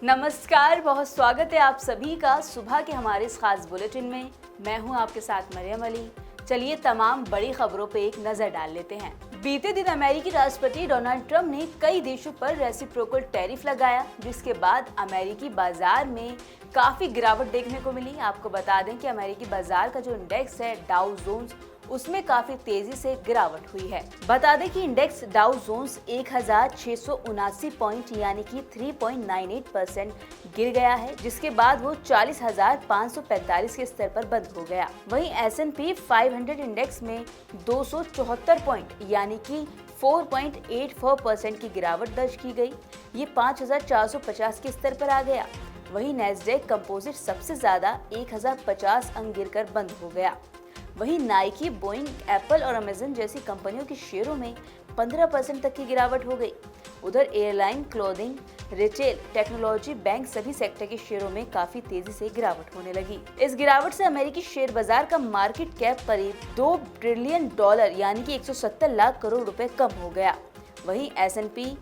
नमस्कार, बहुत स्वागत है आप सभी का सुबह के हमारे इस खास बुलेटिन में। मैं हूं आपके साथ मरियम अली। चलिए तमाम बड़ी खबरों पे एक नजर डाल लेते हैं। बीते दिन अमेरिकी राष्ट्रपति डोनाल्ड ट्रंप ने कई देशों पर रेसिप्रोकल टैरिफ लगाया, जिसके बाद अमेरिकी बाजार में काफी गिरावट देखने को मिली। आपको बता दें कि अमेरिकी बाजार का जो इंडेक्स है डाउ जोन्स, उसमें काफी तेजी से गिरावट हुई है। बता दें कि इंडेक्स डाउ जोन्स 1679 पॉइंट यानी कि 3.98% गिर गया है, जिसके बाद वो 40,545 के स्तर पर बंद हो गया। वहीं S&P 500 इंडेक्स में 274 पॉइंट यानी कि 4.84% की गिरावट दर्ज की गई। ये 5,450 के स्तर पर आ गया। वहीं नैस्डैक कंपोजिट सबसे ज्यादा 1,050 अंक गिरकर बंद हो गया। वहीं नाइकी, बोइंग, एप्पल और अमेजन जैसी कंपनियों के शेयरों में 15% तक की गिरावट हो गई। उधर airline, clothing, retail, technology, bank सभी सेक्टर के शेयरों में काफी तेजी से गिरावट होने लगी। इस गिरावट से अमेरिकी शेयर बाजार का मार्केट कैप करीब $2 ट्रिलियन यानी कि 170 लाख करोड़ रुपए कम हो गया। वहीं S&P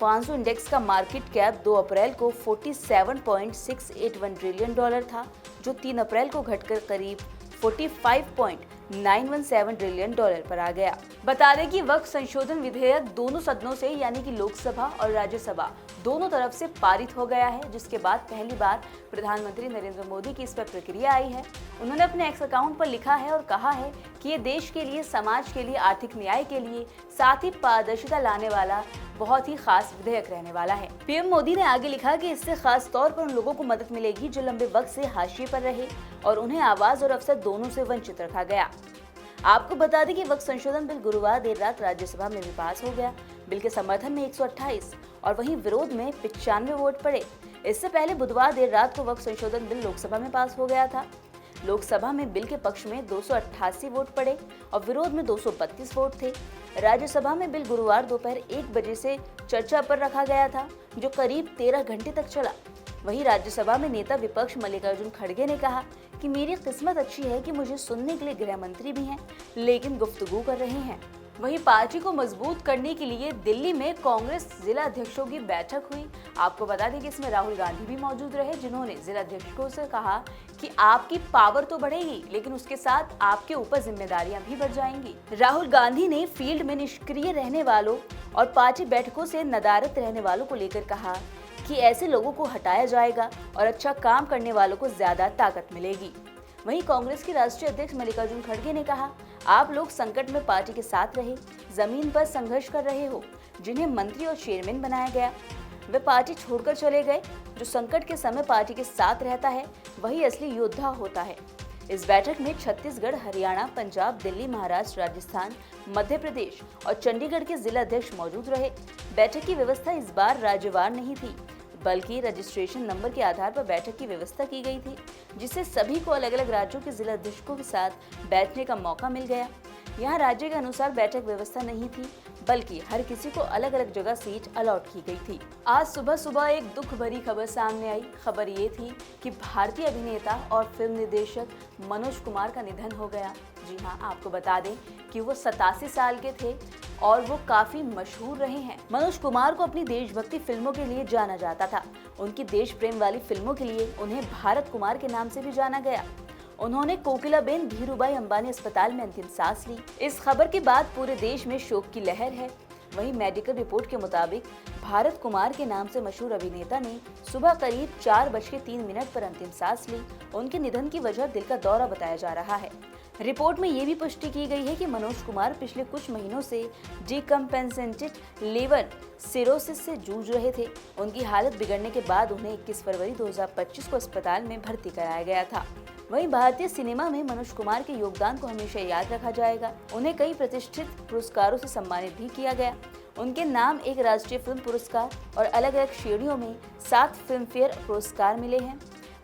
500 इंडेक्स का मार्केट कैप 2 अप्रैल को $47.681 ट्रिलियन था, जो 3 अप्रैल को घटकर करीब $45.917 ट्रिलियन पर आ गया। बता दें कि वक्फ संशोधन विधेयक दोनों सदनों से यानी कि लोकसभा और राज्यसभा दोनों तरफ से पारित हो गया है, जिसके बाद पहली बार प्रधानमंत्री नरेंद्र मोदी की इस पर प्रतिक्रिया आई है। उन्होंने अपने एक्स अकाउंट पर लिखा है और कहा है कि ये देश के लिए, समाज के लिए, आर्थिक न्याय के लिए, साथ ही पारदर्शिता लाने वाला बहुत ही खास विधेयक रहने वाला है। पीएम मोदी ने आगे लिखा कि इससे खास तौर पर उन लोगों को मदद मिलेगी जो लंबे वक्त से हाशिए पर रहे और उन्हें आवाज और अवसर दोनों से वंचित रखा गया। आपको बता दें कि वक्त संशोधन बिल गुरुवार देर रात राज्यसभा में भी पास हो गया। बिल के समर्थन में 128 और वहीं विरोध में 95 वोट पड़े। इससे पहले बुधवार देर रात को वक्त संशोधन बिल लोकसभा में पास हो गया था। लोकसभा में बिल के पक्ष में 288 वोट पड़े और विरोध में 232 वोट थे। राज्यसभा में बिल गुरुवार दोपहर 1 बजे से चर्चा पर रखा गया था, जो करीब 13 घंटे तक चला। वहीं राज्यसभा में नेता विपक्ष मल्लिकार्जुन खड़गे ने कहा कि मेरी किस्मत अच्छी है कि मुझे सुनने के लिए गृह मंत्री भी हैं, लेकिन गुफ्तगू कर रहे हैं। वहीं पार्टी को मजबूत करने के लिए दिल्ली में कांग्रेस जिला अध्यक्षों की बैठक हुई। आपको बता दें कि इसमें राहुल गांधी भी मौजूद रहे, जिन्होंने जिला अध्यक्षों से कहा कि आपकी पावर तो बढ़ेगी, लेकिन उसके साथ आपके ऊपर जिम्मेदारियां भी बढ़ जाएंगी। राहुल गांधी ने फील्ड में निष्क्रिय रहने वालों और पार्टी बैठकों से नदारद रहने वालों को लेकर कहा कि ऐसे लोगों को हटाया जाएगा और अच्छा काम करने वालों को ज्यादा ताकत मिलेगी। वहीं कांग्रेस के राष्ट्रीय अध्यक्ष मल्लिकार्जुन खड़गे ने कहा, आप लोग संकट में पार्टी के साथ रहे, जमीन पर संघर्ष कर रहे हो। जिन्हें मंत्री और चेयरमैन बनाया गया वे पार्टी छोड़कर चले गए। जो संकट के समय पार्टी के साथ रहता है वही असली योद्धा होता है। इस बैठक में छत्तीसगढ़, हरियाणा, पंजाब, दिल्ली, महाराष्ट्र, राजस्थान, मध्य प्रदेश और चंडीगढ़ के जिला अध्यक्ष मौजूद रहे। बैठक की व्यवस्था इस बार राज्यवार नहीं थी, बल्कि रजिस्ट्रेशन नंबर के आधार पर बैठक की व्यवस्था की गई थी, जिससे सभी को अलग अलग राज्यों के जिला अध्यक्षों के साथ बैठने का मौका मिल गया। यहाँ राज्य के अनुसार बैठक व्यवस्था नहीं थी, बल्कि हर किसी को अलग अलग जगह सीट अलॉट की गई थी। आज सुबह सुबह एक दुख भरी खबर सामने आई। खबर ये थी कि भारतीय अभिनेता और फिल्म निर्देशक मनोज कुमार का निधन हो गया। जी हाँ, आपको बता दें कि वो 87 साल के थे और वो काफी मशहूर रहे हैं। मनोज कुमार को अपनी देशभक्ति फिल्मों के लिए जाना जाता था। उनकी देश प्रेम वाली फिल्मों के लिए उन्हें भारत कुमार के नाम से भी जाना गया। उन्होंने कोकिलाबेन धीरूभाई अंबानी अस्पताल में अंतिम सांस ली। इस खबर के बाद पूरे देश में शोक की लहर है। वहीं मेडिकल रिपोर्ट के मुताबिक भारत कुमार के नाम से मशहूर अभिनेता ने सुबह करीब 4:03 पर अंतिम सांस ली। उनके निधन की वजह दिल का दौरा बताया जा रहा है। रिपोर्ट में ये भी पुष्टि की गई है कि मनोज कुमार पिछले कुछ महीनों से डिकम्पेंसेटेड लिवर सिरोसिस से जूझ रहे थे। उनकी हालत बिगड़ने के बाद उन्हें 21 फरवरी 2025 को अस्पताल में भर्ती कराया गया था। वहीं भारतीय सिनेमा में मनोज कुमार के योगदान को हमेशा याद रखा जाएगा। उन्हें कई प्रतिष्ठित पुरस्कारों से सम्मानित भी किया गया। उनके नाम एक राष्ट्रीय फिल्म पुरस्कार और अलग अलग श्रेणियों में 7 फिल्म फेयर पुरस्कार मिले हैं।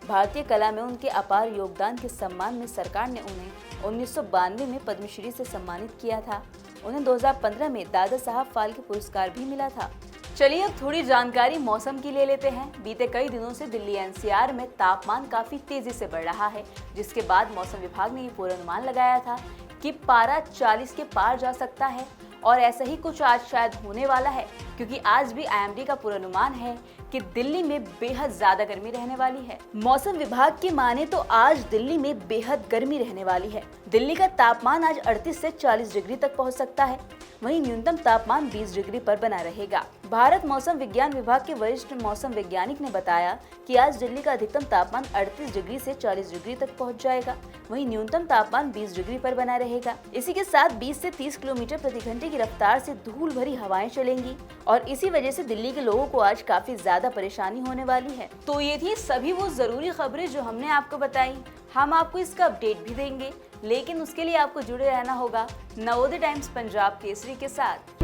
भारतीय कला में उनके अपार योगदान के सम्मान में सरकार ने उन्हें 1992 में पद्मश्री से सम्मानित किया था। उन्हें 2015 में दादा साहब फाल्के पुरस्कार भी मिला था। चलिए अब थोड़ी जानकारी मौसम की ले लेते हैं। बीते कई दिनों से दिल्ली एनसीआर में तापमान काफी तेजी से बढ़ रहा है, जिसके बाद मौसम विभाग ने ये पूर्वानुमान लगाया था कि पारा 40 के पार जा सकता है और ऐसा ही कुछ आज शायद होने वाला है, क्योंकि आज भी आईएमडी का पूर्वानुमान है कि दिल्ली में बेहद ज्यादा गर्मी रहने वाली है। मौसम विभाग की माने तो आज दिल्ली में बेहद गर्मी रहने वाली है। दिल्ली का तापमान आज 38 से 40 डिग्री तक पहुंच सकता है। वहीं न्यूनतम तापमान 20 डिग्री पर बना रहेगा। भारत मौसम विज्ञान विभाग के वरिष्ठ मौसम वैज्ञानिक ने बताया कि आज दिल्ली का अधिकतम तापमान 38 डिग्री से 40 डिग्री तक पहुंच जाएगा। वहीं न्यूनतम तापमान 20 डिग्री पर बना रहेगा। इसी के साथ 20 से 30 किलोमीटर प्रति घंटे की रफ्तार से धूल भरी हवाएं चलेंगी और इसी वजह से दिल्ली के लोगों को आज काफी ज्यादा परेशानी होने वाली है। तो ये थी सभी वो जरूरी खबरें जो हमने आपको बताई। हम आपको इसका अपडेट भी देंगे, लेकिन उसके लिए आपको जुड़े रहना होगा नवोदय टाइम्स पंजाब केसरी के साथ।